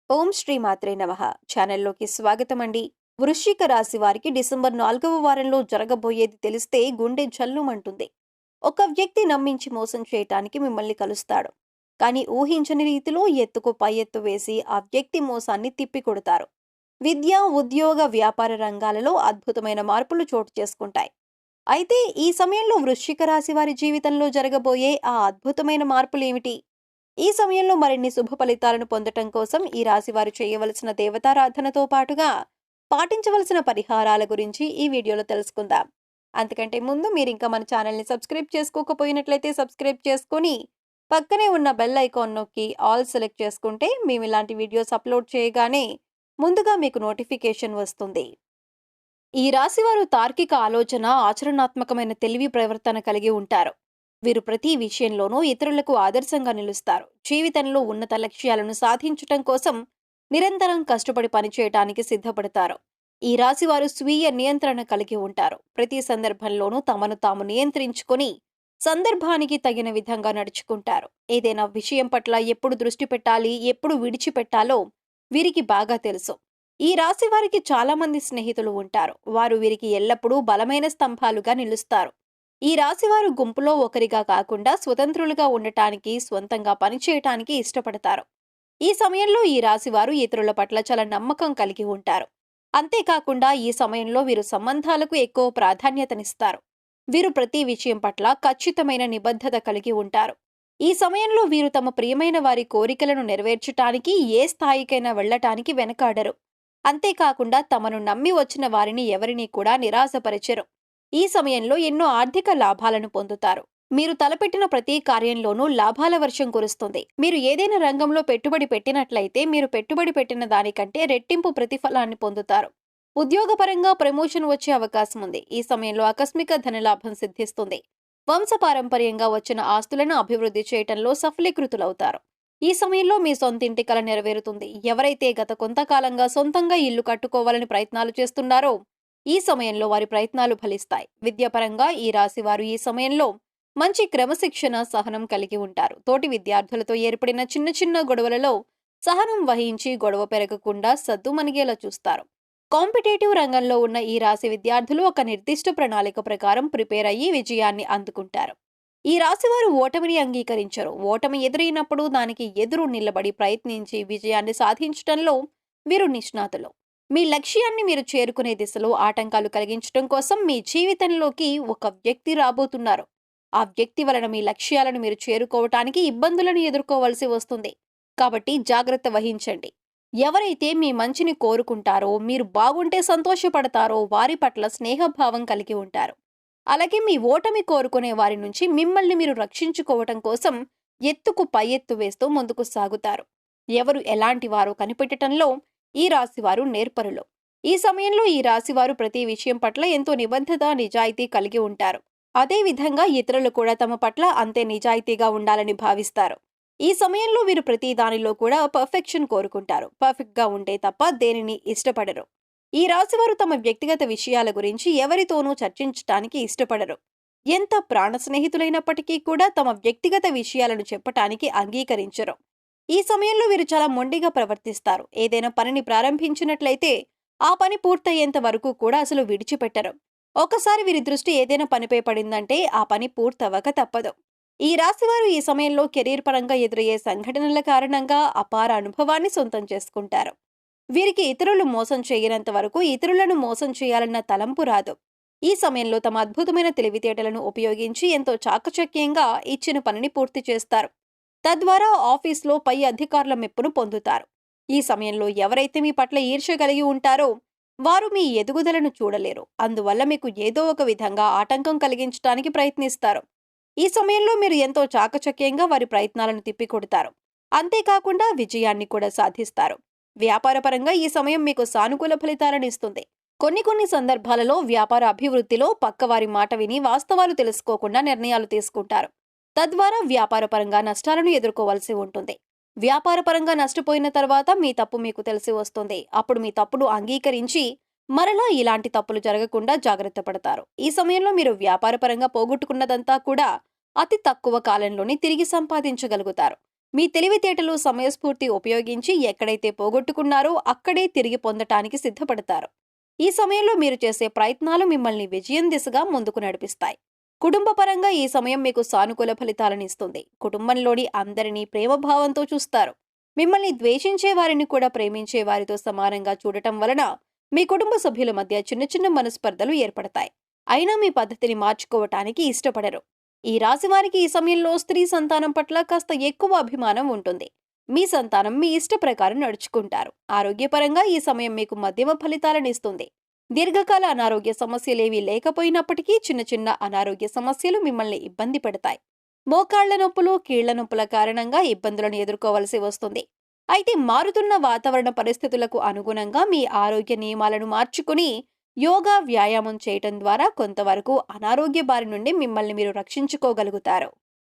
ఓం శ్రీ మాత్రే నమః ఛానల్లోకి స్వాగతం అండి. వృశ్చిక రాశి వారికి డిసెంబర్ 4వ వారంలో జరగబోయేది తెలిస్తే గుండె జల్లుమంటుంది. ఒక వ్యక్తి నమ్మించి మోసం చేయటానికి మిమ్మల్ని కలుస్తాడు. కానీ ఊహించని రీతిలో ఎత్తుకు పై ఎత్తు వేసి ఆ వ్యక్తి మోసాన్ని తిప్పికొడతారు. విద్య, ఉద్యోగ, వ్యాపార రంగాలలో అద్భుతమైన మార్పులు చోటు చేసుకుంటాయి. అయితే ఈ సమయంలో వృశ్చిక రాశి వారి జీవితంలో జరగబోయే ఆ అద్భుతమైన మార్పులేమిటి? ఈ సమయంలో మరిన్ని శుభ ఫలితాలను పొందటం కోసం ఈ రాశి వారు చేయవలసిన దేవతారాధనతో పాటుగా పాటించవలసిన పరిహారాల గురించి ఈ వీడియోలో తెలుసుకుందాం. అంతకంటే ముందు మీరు ఇంకా మన ఛానల్ని సబ్స్క్రైబ్ చేసుకోకపోయినట్లయితే సబ్స్క్రైబ్ చేసుకొని పక్కనే ఉన్న బెల్ ఐకాన్ నొక్కి ఆల్ సెలెక్ట్ చేసుకుంటే మేము ఇలాంటి వీడియోస్ అప్లోడ్ చేయగానే ముందుగా మీకు నోటిఫికేషన్ వస్తుంది. ఈ రాశివారు తార్కిక ఆలోచన, ఆచరణాత్మకమైన తెలివి ప్రవర్తన కలిగి ఉంటారు. వీరు ప్రతి విషయంలోనూ ఇతరులకు ఆదర్శంగా నిలుస్తారు. జీవితంలో ఉన్నత లక్ష్యాలను సాధించటం కోసం నిరంతరం కష్టపడి పనిచేయటానికి సిద్ధపడతారు. ఈ రాశివారు స్వీయ నియంత్రణ కలిగి ఉంటారు. ప్రతి సందర్భంలోనూ తమను తాము నియంత్రించుకొని సందర్భానికి తగిన విధంగా నడుచుకుంటారు. ఏదైనా విషయం పట్ల ఎప్పుడు దృష్టి పెట్టాలి, ఎప్పుడు విడిచిపెట్టాలో వీరికి బాగా తెలుసు. ఈ రాశి వారికి చాలా మంది స్నేహితులు ఉంటారు. వారు వీరికి ఎల్లప్పుడూ బలమైన స్తంభాలుగా నిలుస్తారు. ఈ రాశివారు గుంపులో ఒకరిగా కాకుండా స్వతంత్రులుగా ఉండటానికి, స్వంతంగా పనిచేయటానికి ఇష్టపడతారు. ఈ సమయంలో ఈ రాశివారు ఇతరుల పట్ల చాలా నమ్మకం కలిగి ఉంటారు. అంతేకాకుండా ఈ సమయంలో వీరు సంబంధాలకు ఎక్కువ ప్రాధాన్యతనిస్తారు. వీరు ప్రతి విషయం పట్ల ఖచ్చితమైన నిబద్ధత కలిగి ఉంటారు. ఈ సమయంలో వీరు తమ ప్రియమైన వారి కోరికలను నెరవేర్చటానికి ఏ స్థాయికైనా వెళ్లటానికి వెనకాడరు. అంతేకాకుండా తమను నమ్మి వచ్చిన వారిని ఎవరినీ కూడా నిరాశపరచరు. ఈ సమయంలో ఎన్నో ఆర్థిక లాభాలను పొందుతారు. మీరు తలపెట్టిన ప్రతి కార్యంలోనూ లాభాల వర్షం కురుస్తుంది. మీరు ఏదైనా రంగంలో పెట్టుబడి పెట్టినట్లయితే మీరు పెట్టుబడి పెట్టిన దానికంటే రెట్టింపు ప్రతిఫలాన్ని పొందుతారు. ఉద్యోగపరంగా ప్రమోషన్ వచ్చే అవకాశం ఉంది. ఈ సమయంలో ఆకస్మిక ధనలాభం సిద్ధిస్తుంది. వంశపారంపర్యంగా వచ్చిన ఆస్తులను అభివృద్ధి చేయటంలో సఫలీకృతులవుతారు. ఈ సమయంలో మీ సొంతింటి కల నెరవేరుతుంది. ఎవరైతే గత కొంతకాలంగా సొంతంగా ఇల్లు కట్టుకోవాలని ప్రయత్నాలు చేస్తున్నారో ఈ సమయంలో వారి ప్రయత్నాలు ఫలిస్తాయి. విద్యాపరంగా ఈ రాశి వారు ఈ సమయంలో మంచి క్రమశిక్షణ, సహనం కలిగి ఉంటారు. తోటి విద్యార్థులతో ఏర్పడిన చిన్న చిన్న గొడవలలో సహనం వహించి గొడవ పెరగకుండా సద్దుమణిగేలా చూస్తారు. కాంపిటేటివ్ రంగంలో ఉన్న ఈ రాశి విద్యార్థులు ఒక నిర్దిష్ట ప్రణాళిక ప్రకారం ప్రిపేర్ అయ్యి విజయాన్ని అందుకుంటారు. ఈ రాశి వారు ఓటమిని అంగీకరించరు. ఓటమి ఎదురైనప్పుడు దానికి ఎదురు నిలబడి ప్రయత్నించి విజయాన్ని సాధించడంలో వీరు నిష్ణాతులు. మీ లక్ష్యాన్ని మీరు చేరుకునే దిశలో ఆటంకాలు కలిగించడం కోసం మీ జీవితంలోకి ఒక వ్యక్తి రాబోతున్నారు. ఆ వ్యక్తి వలన మీ లక్ష్యాలను మీరు చేరుకోవటానికి ఇబ్బందులను ఎదుర్కోవలసి వస్తుంది. కాబట్టి జాగ్రత్త వహించండి. ఎవరైతే మీ మంచిని కోరుకుంటారో, మీరు బాగుంటే సంతోషపడతారో వారి పట్ల స్నేహభావం కలిగి ఉంటారు. అలాగే మీ ఓటమి కోరుకునే వారి నుంచి మిమ్మల్ని మీరు రక్షించుకోవటం కోసం ఎత్తుకు పై ఎత్తు వేస్తూ ముందుకు సాగుతారు. ఎవరు ఎలాంటి వారో కనిపెట్టడంలో ఈ రాశివారు నేర్పరులు. ఈ సమయంలో ఈ రాశివారు ప్రతి విషయం పట్ల ఎంతో నిబద్ధత, నిజాయితీ కలిగి ఉంటారు. అదే విధంగా ఇతరులు కూడా తమ పట్ల అంతే నిజాయితీగా ఉండాలని భావిస్తారు. ఈ సమయంలో వీరు ప్రతి దానిలో కూడా పర్ఫెక్షన్ కోరుకుంటారు. పర్ఫెక్ట్ గా ఉంటే తప్ప దేనిని ఇష్టపడరు. ఈ రాశివారు తమ వ్యక్తిగత విషయాల గురించి ఎవరితోనూ చర్చించటానికి ఇష్టపడరు. ఎంత ప్రాణ స్నేహితులైనప్పటికీ కూడా తమ వ్యక్తిగత విషయాలను చెప్పటానికి అంగీకరించరు. ఈ సమయంలో వీరు చాలా మొండిగా ప్రవర్తిస్తారు. ఏదైనా పనిని ప్రారంభించినట్లయితే ఆ పని పూర్తయ్యేంత వరకు కూడా అసలు విడిచిపెట్టరు. ఒకసారి వీరి దృష్టి ఏదైనా పనిపై పడిందంటే ఆ పని పూర్తవ్వక తప్పదు. ఈ రాశివారు ఈ సమయంలో కెరీర్ పరంగా ఎదురయ్యే సంఘటనల కారణంగా అపార అనుభవాన్ని సొంతం చేసుకుంటారు. వీరికి ఇతరులు మోసం చేయనంత వరకు ఇతరులను మోసం చేయాలన్న తలంపు రాదు. ఈ సమయంలో తమ అద్భుతమైన తెలివితేటలను ఉపయోగించి ఎంతో చాకచక్యంగా ఇచ్చిన పనిని పూర్తి చేస్తారు. తద్వారా ఆఫీస్లో పై అధికారుల మెప్పును పొందుతారు. ఈ సమయంలో ఎవరైతే మీ పట్ల ఈర్ష్య కలిగి ఉంటారో వారు మీ ఎదుగుదలను చూడలేరు. అందువల్ల మీకు ఏదో ఒక విధంగా ఆటంకం కలిగించడానికి ప్రయత్నిస్తారు. ఈ సమయంలో మీరు ఎంతో చాకచక్యంగా వారి ప్రయత్నాలను తిప్పికొడతారు. అంతేకాకుండా విజయాన్ని కూడా సాధిస్తారు. వ్యాపారపరంగా ఈ సమయం మీకు సానుకూల ఫలితాలను ఇస్తుంది. కొన్ని సందర్భాలలో వ్యాపార అభివృద్ధిలో పక్కవారి మాట విని వాస్తవాలు తెలుసుకోకుండా నిర్ణయాలు తీసుకుంటారు. తద్వారా వ్యాపారపరంగా నష్టాలను ఎదుర్కోవాల్సి ఉంటుంది. వ్యాపారపరంగా నష్టపోయిన తర్వాత మీ తప్పు మీకు తెలిసి వస్తుంది. అప్పుడు మీ తప్పును అంగీకరించి మరలా ఇలాంటి తప్పులు జరగకుండా జాగ్రత్త పడతారు. ఈ సమయంలో మీరు వ్యాపారపరంగా పోగొట్టుకున్నదంతా కూడా అతి తక్కువ కాలంలోనే తిరిగి సంపాదించగలుగుతారు. మీ తెలివితేటలు సమయస్ఫూర్తి ఉపయోగించి ఎక్కడైతే పోగొట్టుకున్నారో అక్కడే తిరిగి పొందటానికి సిద్ధపడతారు. ఈ సమయంలో మీరు చేసే ప్రయత్నాలు మిమ్మల్ని విజయం దిశగా ముందుకు నడిపిస్తాయి. కుటుంబపరంగా ఈ సమయం మీకు సానుకూల ఫలితాలను ఇస్తుంది. కుటుంబంలోని అందరినీ ప్రేమభావంతో చూస్తారు. మిమ్మల్ని ద్వేషించే వారిని కూడా ప్రేమించే వారితో సమానంగా చూడటం వలన మీ కుటుంబ సభ్యుల మధ్య చిన్న చిన్న మనస్పర్ధలు ఏర్పడతాయి. అయినా మీ పద్ధతిని మార్చుకోవటానికి ఇష్టపడరు. ఈ రాశి వారికి ఈ సమయంలో స్త్రీ సంతానం పట్ల కాస్త ఎక్కువ అభిమానం ఉంటుంది. మీ సంతానం మీ ఇష్ట ప్రకారం నడుచుకుంటారు. ఆరోగ్యపరంగా ఈ సమయం మీకు మధ్యమ ఫలితాలను ఇస్తుంది. దీర్ఘకాల అనారోగ్య సమస్యలేవీ లేకపోయినప్పటికీ చిన్న చిన్న అనారోగ్య సమస్యలు మిమ్మల్ని ఇబ్బంది పెడతాయి. మోకాళ్ల నొప్పులు, కీళ్ల నొప్పుల కారణంగా ఇబ్బందులను ఎదుర్కోవలసి వస్తుంది. అయితే మారుతున్న వాతావరణ పరిస్థితులకు అనుగుణంగా మీ ఆరోగ్య నియమాలను మార్చుకుని యోగా, వ్యాయామం చేయటం ద్వారా కొంతవరకు అనారోగ్య బారి నుండి మిమ్మల్ని మీరు రక్షించుకోగలుగుతారు.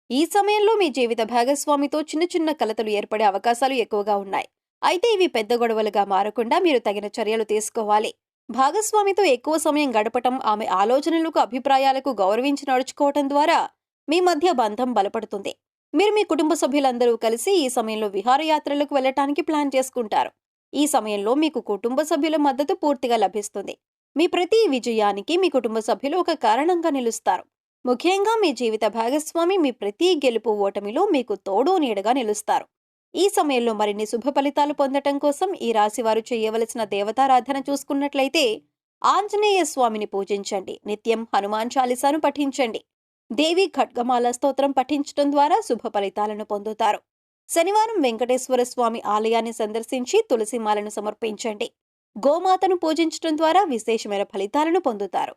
ఈ సమయంలో మీ జీవిత భాగస్వామితో చిన్న చిన్న కలతలు ఏర్పడే అవకాశాలు ఎక్కువగా ఉన్నాయి. అయితే ఇవి పెద్ద గొడవలుగా మారకుండా మీరు తగిన చర్యలు తీసుకోవాలి. భాగస్వామితో ఎక్కువ సమయం గడపటం, ఆమె ఆలోచనలకు, అభిప్రాయాలకు గౌరవించి నడుచుకోవటం ద్వారా మీ మధ్య బంధం బలపడుతుంది. మీరు మీ కుటుంబ సభ్యులందరూ కలిసి ఈ సమయంలో విహారయాత్రలకు వెళ్లటానికి ప్లాన్ చేసుకుంటారు. ఈ సమయంలో మీకు కుటుంబ సభ్యుల మద్దతు పూర్తిగా లభిస్తుంది. మీ ప్రతి విజయానికి మీ కుటుంబ సభ్యులు ఒక కారణంగా నిలుస్తారు. ముఖ్యంగా మీ జీవిత భాగస్వామి మీ ప్రతి గెలుపు, ఓటమిలో మీకు తోడు నీడగా నిలుస్తారు. ఈ సమయంలో మరిన్ని శుభ ఫలితాలు పొందటం కోసం ఈ రాశి వారు చేయవలసిన దేవతారాధన చూసుకున్నట్లయితే ఆంజనేయ స్వామిని పూజించండి. నిత్యం హనుమాన్ చాలీసాను పఠించండి. దేవి ఖడ్గమాల స్తోత్రం పఠించడం ద్వారా శుభ ఫలితాలను పొందుతారు. శనివారం వెంకటేశ్వర స్వామి ఆలయాన్ని సందర్శించి తులసిమాలను సమర్పించండి. గోమాతను పూజించడం ద్వారా విశేషమైన ఫలితాలను పొందుతారు.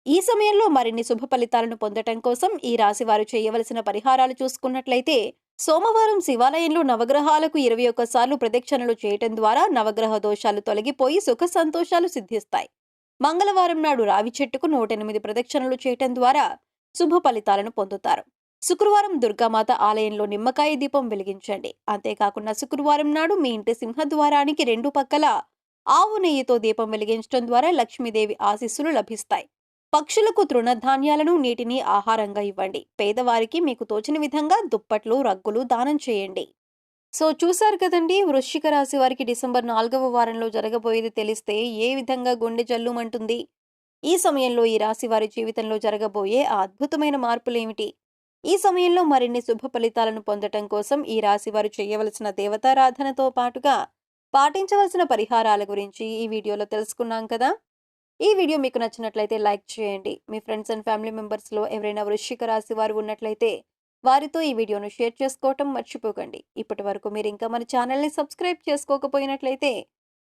ఈ సమయంలో మరిన్ని శుభ ఫలితాలను పొందటం కోసం ఈ రాశి వారు చేయవలసిన పరిహారాలు చూసుకున్నట్లయితే సోమవారం శివాలయంలో నవగ్రహాలకు 21 సార్లు ప్రదక్షిణలు చేయటం ద్వారా నవగ్రహ దోషాలు తొలగిపోయి సుఖ సంతోషాలు సిద్ధిస్తాయి. మంగళవారం నాడు రావి చెట్టుకు 108 ప్రదక్షిణలు చేయటం ద్వారా శుభ ఫలితాలను పొందుతారు. శుక్రవారం దుర్గామాత ఆలయంలో నిమ్మకాయ దీపం వెలిగించండి. అంతేకాకుండా శుక్రవారం నాడు మీ ఇంటి సింహద్వారానికి 2 పక్కల ఆవు నెయ్యితో దీపం వెలిగించడం ద్వారా లక్ష్మీదేవి ఆశీస్సులు లభిస్తాయి. పక్షులకు తృణధాన్యాలను, నీటిని ఆహారంగా ఇవ్వండి. పేదవారికి మీకు తోచిన విధంగా దుప్పట్లు, రగ్గులు దానం చేయండి. సో చూశారు కదండి, వృశ్చిక రాశి వారికి డిసెంబర్ 4వ వారంలో జరగబోయేది తెలిస్తే ఏ విధంగా గుండె జల్లుమంటుంది. ఈ సమయంలో ఈ రాశి వారి జీవితంలో జరగబోయే ఆ అద్భుతమైన మార్పులేమిటి? ఈ సమయంలో మరిన్ని శుభ ఫలితాలను పొందటం కోసం ఈ రాశి వారు చేయవలసిన దేవతారాధనతో పాటుగా పాటించవలసిన పరిహారాల గురించి ఈ వీడియోలో తెలుసుకున్నాం కదా. ఈ వీడియో మీకు నచ్చినట్లయితే లైక్ చేయండి. మీ ఫ్రెండ్స్ అండ్ ఫ్యామిలీ మెంబర్స్లో ఎవరైనా వృశ్చిక రాశి వారు ఉన్నట్లయితే వారితో ఈ వీడియోను షేర్ చేసుకోవటం మర్చిపోకండి. ఇప్పటి వరకు మీరు ఇంకా మన ఛానల్ని సబ్స్క్రైబ్ చేసుకోకపోయినట్లయితే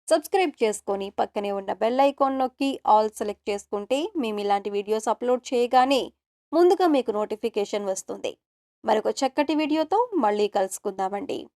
సబ్స్క్రైబ్ చేసుకొని పక్కనే ఉన్న బెల్ ఐకాన్ నొక్కి ఆల్ సెలెక్ట్ చేసుకుంటే మేము ఇలాంటి వీడియోస్ అప్లోడ్ చేయగానే ముందుగా మీకు నోటిఫికేషన్ వస్తుంది. మరొక చక్కటి వీడియోతో మళ్ళీ కలుసుకుందామండి.